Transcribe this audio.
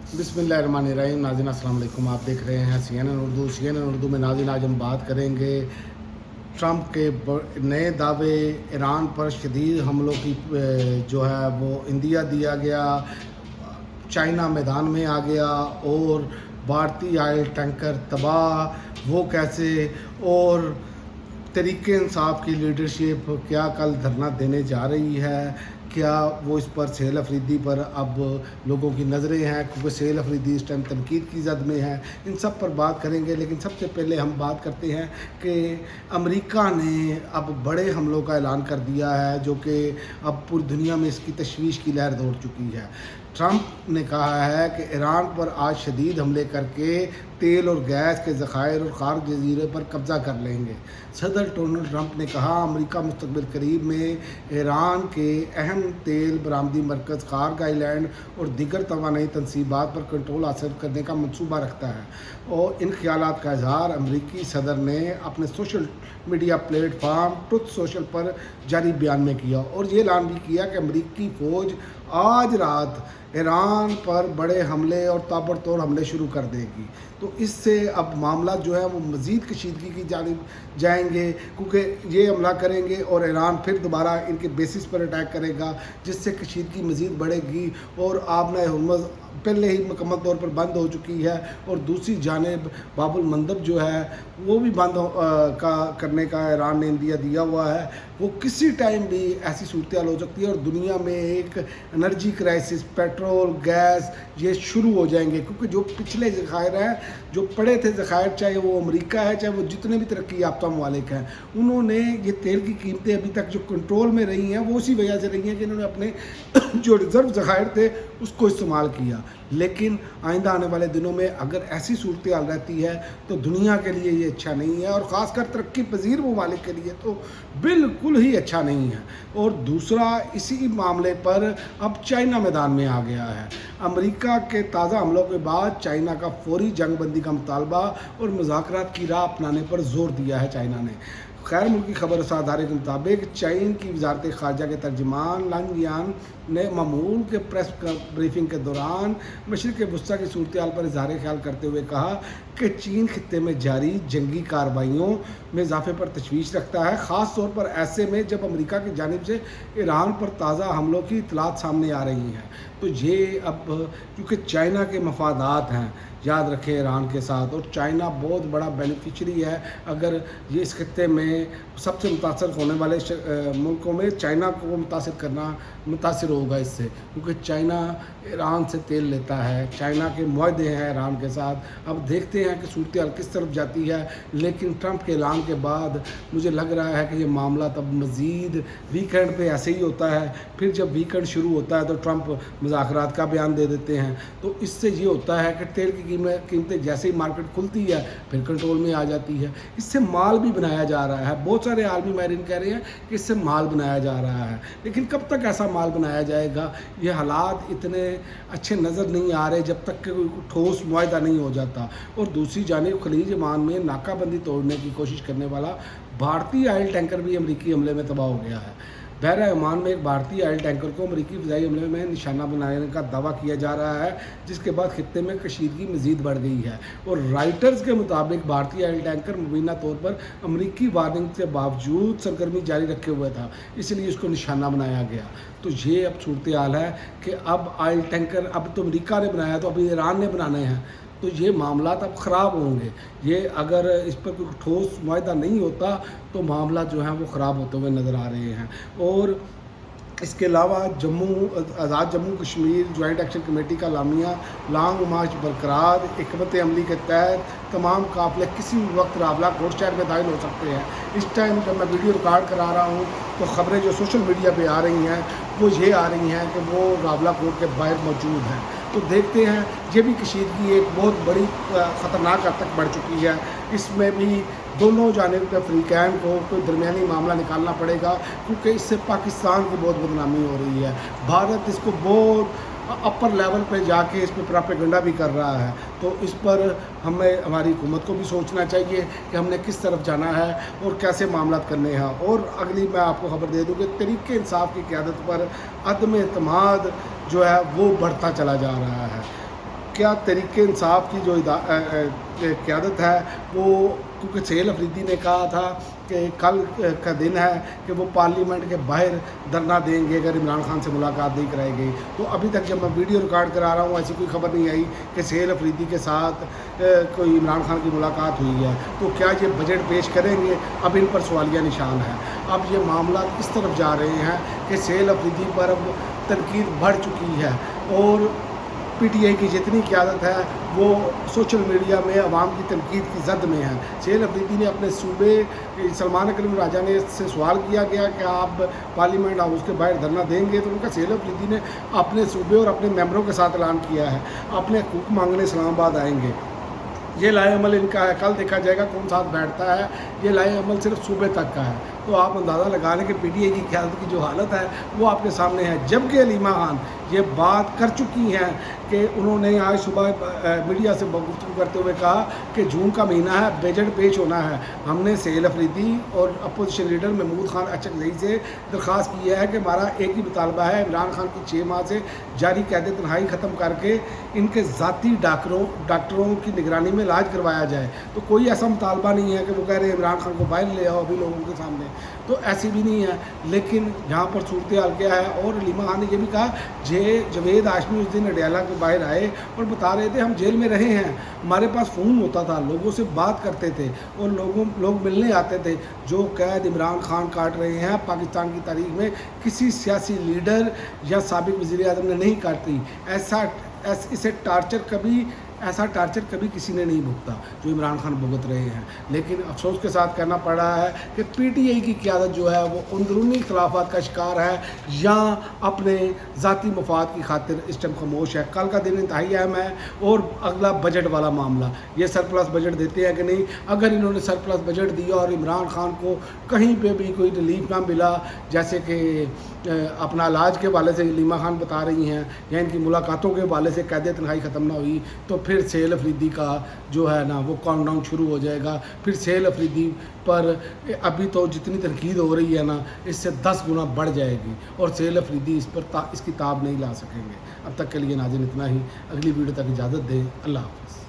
बिस्मिल्लाहिर्रहमानिर्रहीम। नाज़रीन अस्सलाम वालेकुम। आप देख रहे हैं CNN उर्दू। CNN उर्दू में नाज़रीन आज हम बात करेंगे ट्रंप के नए दावे, ईरान पर शदीद हमलों की जो है वो इंदिया दिया गया, चाइना मैदान में आ गया और भारतीय ऑयल टैंकर तबाह, वो कैसे, और तहरीक इंसाफ की लीडरशिप क्या कल धरना देने जा रही है, क्या वो इस पर सेल अफरीदी पर अब लोगों की नज़रें हैं, क्योंकि सेल अफरीदी इस टाइम तनकीद की जद में है। इन सब पर बात करेंगे, लेकिन सबसे पहले हम बात करते हैं कि अमेरिका ने अब बड़े हमलों का ऐलान कर दिया है, जो कि अब पूरी दुनिया में इसकी तशवीश की लहर दौड़ चुकी है। ट्रंप ने कहा है कि ईरान पर आज शदीद हमले करके तेल और गैस के ज़खायर और खार जजीरे पर कब्ज़ा कर लेंगे। सदर डोनाल्ड ट्रंप ने कहा अमेरिका मुस्तकबिल करीब में ईरान के अहम तेल बरामदी मरकज़ खार्ग आइलैंड और दीगर तवानाई तनसीबात पर कंट्रोल हासिल करने का मनसूबा रखता है। और इन ख्यालात का इजहार अमेरिकी सदर ने अपने social media platform truth social पर जारी बयान में किया और ये ऐलान भी किया कि अमेरिकी फ़ौज आज रात ईरान पर बड़े हमले और ताबड़तोड़ हमले शुरू कर देगी। तो इससे अब मामला जो है वो मज़ीद कशीदगी की जानिब जाएंगे, क्योंकि ये हमला करेंगे और ईरान फिर दोबारा इनके बेसिस पर अटैक करेगा, जिससे कशीदगी मज़ीद बढ़ेगी और आबना हुर्मुज़ पहले ही मुकम्मल तौर पर बंद हो चुकी है और दूसरी जानिब बाबुल मंदब जो है वो भी बंद करने का ईरान ने इंदिया दिया हुआ है। वो किसी टाइम भी ऐसी सूरत हाल हो सकती है और दुनिया में एक एनर्जी क्राइसिस, पेट्रोल, गैस ये शुरू हो जाएंगे, क्योंकि जो पिछले ज़खायर हैं, जो पड़े थे ज़खायर, चाहे वो अमेरिका है, चाहे वो जितने भी तरक्की याफ्ता ममालिक हैं, उन्होंने ये तेल की कीमतें अभी तक जो कंट्रोल में रही हैं वो उसी वजह से रही हैं कि इन्होंने अपने जो रिज़र्व ज़खायर थे उसको इस्तेमाल किया। लेकिन आइंदा आने वाले दिनों में अगर ऐसी सूरत हाल रहती है तो दुनिया के लिए ये अच्छा नहीं है, और ख़ासकर तरक्की पजीर ममालिक के लिए तो बिल्कुल ही अच्छा नहीं है। और दूसरा, इसी मामले पर अब चाइना मैदान में आ गया है। अमेरिका के ताज़ा हमलों के बाद चाइना का फौरी जंगबंदी का मुतालबा और मुज़ाकरात की राह अपनाने पर जोर दिया है चाइना ने। गैर मुल्की खबर अदारे के मुताबिक चीन की वजारत ख़ारजा के तर्जमान लांग यान ने मामूल के प्रेस ब्रीफिंग के दौरान मशरिक़ वस्ती की सूरत हाल पर इज़हार ख्याल करते हुए कहा कि चीन खित्ते में जारी जंगी कार्रवाइयों में इजाफे पर तशवीश रखता है, ख़ास तौर पर ऐसे में जब अमेरिका की जानिब से ईरान पर ताज़ा हमलों की इतलात सामने आ रही हैं। तो ये अब क्योंकि चाइना के मफादात हैं, याद रखें, ईरान के साथ, और चाइना बहुत बड़ा बेनिफिशरी है। अगर ये इस खत्ते में सबसे मुतासर होने वाले मुल्कों में चाइना को मुतासर होगा इससे, क्योंकि चाइना ईरान से तेल लेता है, चाइना के मुआहदे हैं ईरान के साथ। अब देखते हैं कि सूरत हाल किस तरफ जाती है, लेकिन ट्रंप के ऐलान के बाद मुझे लग रहा है कि ये मामला तब मज़ीद वीकेंड पे ऐसे ही होता है। फिर जब वीकेंड शुरू होता है तो ट्रंप मुज़ाकरात का बयान दे देते हैं। तो इससे ये होता है कि तेल की कीमतें जैसे ही मार्केट खुलती है फिर कंट्रोल में आ जाती है। इससे माल भी बनाया जा रहा है। बहुत सारे आलमी माहिरीन कह रहे हैं कि इससे माल बनाया जा रहा है, लेकिन कब तक ऐसा माल बनाया जाएगा? ये हालात इतने अच्छे नज़र नहीं आ रहे जब तक कि कोई ठोस मुआहदा नहीं हो जाता। और दूसरी जानिब खलीज ओमान में नाकाबंदी तोड़ने की कोशिश करने वाला भारतीय ऑयल टैंकर भी अमरीकी हमले में तबाह हो गया है। बहरा ओमान में एक भारतीय ऑयल टैंकर को अमरीकी फ़िज़ाई हमले में निशाना बनाने का दावा किया जा रहा है, जिसके बाद खित्ते में कशीदगी मज़ीद बढ़ गई है। और राइटर्स के मुताबिक भारतीय ऑयल टैंकर मुबीना तौर पर अमरीकी वार्निंग के बावजूद सरगर्मी जारी रखे हुए था, इसलिए उसको निशाना बनाया गया। तो ये अब सूरत हाल है कि अब ऑयल टैंकर अब तो अमरीका ने बनाया, तो अभी ईरान ने बनाने हैं, तो ये मामला अब ख़राब होंगे। ये अगर इस पर कोई ठोस मुआहदा नहीं होता तो मामला जो है वो ख़राब होते हुए नज़र आ रहे हैं। और इसके अलावा Azad Jammu Kashmir joint action committee का लामिया लॉन्ग मार्च बरकरार, हिकमत अमली के तहत तमाम काफ़िले किसी भी वक्त रावला कोट शहर में दाखिल हो सकते हैं। इस टाइम जब मैं वीडियो रिकॉर्ड करा रहा हूँ तो ख़बरें जो सोशल मीडिया पे आ रही हैं वो ये आ रही हैं कि वो रावला कोट के बाहर मौजूद हैं। तो देखते हैं, ये भी कशीदगी एक बहुत बड़ी ख़तरनाक हद तक बढ़ चुकी है। इसमें भी दोनों जानिब के फ़रीक़ैन को कोई दरमियानी मामला निकालना पड़ेगा, क्योंकि इससे पाकिस्तान की बहुत बदनामी हो रही है। भारत इसको बहुत अपर लेवल पे जाके इस पर प्रोपेगेंडा भी कर रहा है। तो इस पर हमें, हमारी हुकूमत को भी सोचना चाहिए कि हमने किस तरफ जाना है और कैसे मामला करने हैं। और अगली मैं आपको खबर दे दूँ कि तहरीक इंसाफ की क़यादत पर अदम एतमाद जो है वो बढ़ता चला जा रहा है। क्या तहरीक इंसाफ की जो क़यादत है वो, क्योंकि सुहेल अफरीदी ने कहा था कि कल का दिन है कि वो पार्लियामेंट के बाहर धरना देंगे अगर इमरान खान से मुलाकात नहीं कराई गई। तो अभी तक जब मैं वीडियो रिकॉर्ड करा रहा हूँ ऐसी कोई खबर नहीं आई कि सुहेल अफरीदी के साथ कोई इमरान खान की मुलाकात हुई है। तो क्या ये बजट पेश करेंगे? अब इन पर सवालिया निशान है। अब ये मामला इस तरफ जा रहे हैं कि सुहेल अफरीदी पर अब तनकीद बढ़ चुकी है और PTI की जितनी क़यादत है वो सोशल मीडिया में अवाम की तनकीद की जद में है। सुहेल अफरीदी ने अपने सूबे सलमान अकरम राजा ने से सवाल किया गया कि आप पार्लियामेंट हाउस के बाहर धरना देंगे, तो उनका सुहेल अफरीदी ने अपने सूबे और अपने मेंबरों के साथ ऐलान किया है अपने हकूक़ मांगने इस्लामाबाद आएंगे। ये लाए अमल इनका है, कल देखा जाएगा कौन साथ बैठता है। ये लाए अमल सिर्फ सूबे तक का है। तो आप अंदाज़ा लगा लें कि PTI की क़यादत की जो हालत है वो आपके सामने है। जबकि हलीमा खान ये बात कर चुकी हैं कि उन्होंने आज सुबह मीडिया से गुफ्तगू करते हुए कहा कि जून का महीना है, बजट पेश होना है। हमने सुहेल अफरीदी और अपोजिशन लीडर महमूद खान अचकज़ई से दरख्वास्त की है कि हमारा एक ही मुतालबा है, इमरान खान की 6 माह से जारी कैद तन्हाई ख़त्म करके इनके ज़ाती डॉक्टरों की निगरानी में इलाज करवाया जाए। तो कोई ऐसा मुतालबा नहीं है कि वो कह रहे हैं इमरान खान को बाहर ले आओ अभी लोगों के सामने, तो ऐसी भी नहीं है। लेकिन यहाँ पर सूरत हाल क्या है, और हलीमा खान ने ये भी कहा, जवेद हाशमी उस दिन अडयाला के बाहर आए और बता रहे थे हम जेल में रहे हैं, हमारे पास फ़ोन होता था, लोगों से बात करते थे और लोग मिलने आते थे। जो कैद इमरान खान काट रहे हैं पाकिस्तान की तारीख में किसी सियासी लीडर या साबिक वज़ीर आज़म ने नहीं काटी। ऐसा टार्चर कभी किसी ने नहीं भुगता जो इमरान खान भुगत रहे हैं। लेकिन अफसोस के साथ कहना पड़ रहा है कि PTI की क़यादत जो है वो अंदरूनी इख्तलाफात का शिकार है या अपने ज़ाती मफाद की खातिर इस टाइम खामोश है। कल का दिन इंतहाई अहम है। और अगला बजट वाला मामला, ये सरप्लस बजट देते हैं कि नहीं। अगर इन्होंने सरप्लस बजट दिया और इमरान खान को कहीं पे भी कोई रिलीफ ना मिला, जैसे कि अपना इलाज के हवाले से हलीमा खान बता रही हैं या इनकी मुलाकातों के हवाले से कैद तन्हाई ख़त्म ना हुई, तो फिर सुहेल अफरीदी का जो है ना वो काउंटडाउन शुरू हो जाएगा। फिर सुहेल अफरीदी पर अभी तो जितनी तनकीद हो रही है ना, इससे 10 गुना बढ़ जाएगी और सुहेल अफरीदी इसकी ताब नहीं ला सकेंगे। अब तक के लिए नाज़रीन इतना ही। अगली वीडियो तक इजाज़त दें। अल्लाह हाफ़िज़।